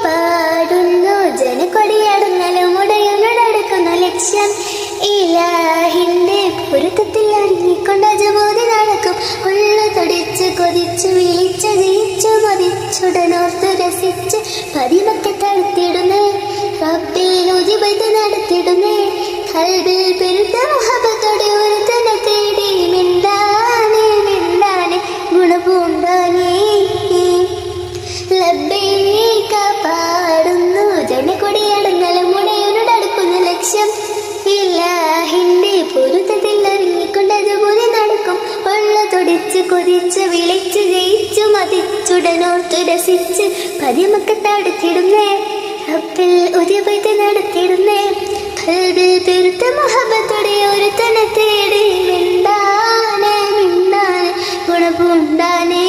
പാടുന്നു ജനക്കൊടിയടങ്ങലും ഉടയുന്നടക്കുന്ന ലക്ഷ്യം ഇലാഹിന്റെ പൊരുത്തത്തിൽ അറിഞ്ഞിക്കൊണ്ട് അജബോധി നടക്കും. ഉള്ളു തൊടിച്ച് കൊതിച്ചു വിളിച്ചു ജയിച്ചു മതിച്ചുടനോർത്ത് രസിച്ച് പതിമൊക്കെ തടുത്തിടുന്നേ റബ്ബിൽ ഉജിബൈത്ത് നടത്തിടുന്നേ കൽബിൽ പെരുത്ത മുഹബത്തോടെ ഒരു തന്നെ തേടി മിണ്ടാനെ മിണ്ടാനെ ഗുണപൂണ്ടാനേ ലബ്ബൈക പാടുന്നു ജനക്കൊടിയടങ്ങലും ഉടയുന്നടക്കുന്ന ലക്ഷ്യം ഇലാഹിന്റെ പൊരുത്തത്തിൽ അറിഞ്ഞിക്കൊണ്ട് അതുപോലെ നടക്കും. ഉള്ള തൊടിച്ച് കൊതിച്ച് വിളിച്ച് ജയിച്ചു മതിച്ചുടനോർത്ത് രസിച്ച് പതിമൊക്കെ തടുത്തിടുന്നേ റബ്ബിൽ ഉജിബൈത്ത് നടത്തിടുന്നേ കൽബിൽ പെരുത്ത മുഹബത്തോടെ ഒരു തന്നെ തേടി മിണ്ടാനെ മിണ്ടാനെ ഗുണപൂണ്ടാനേ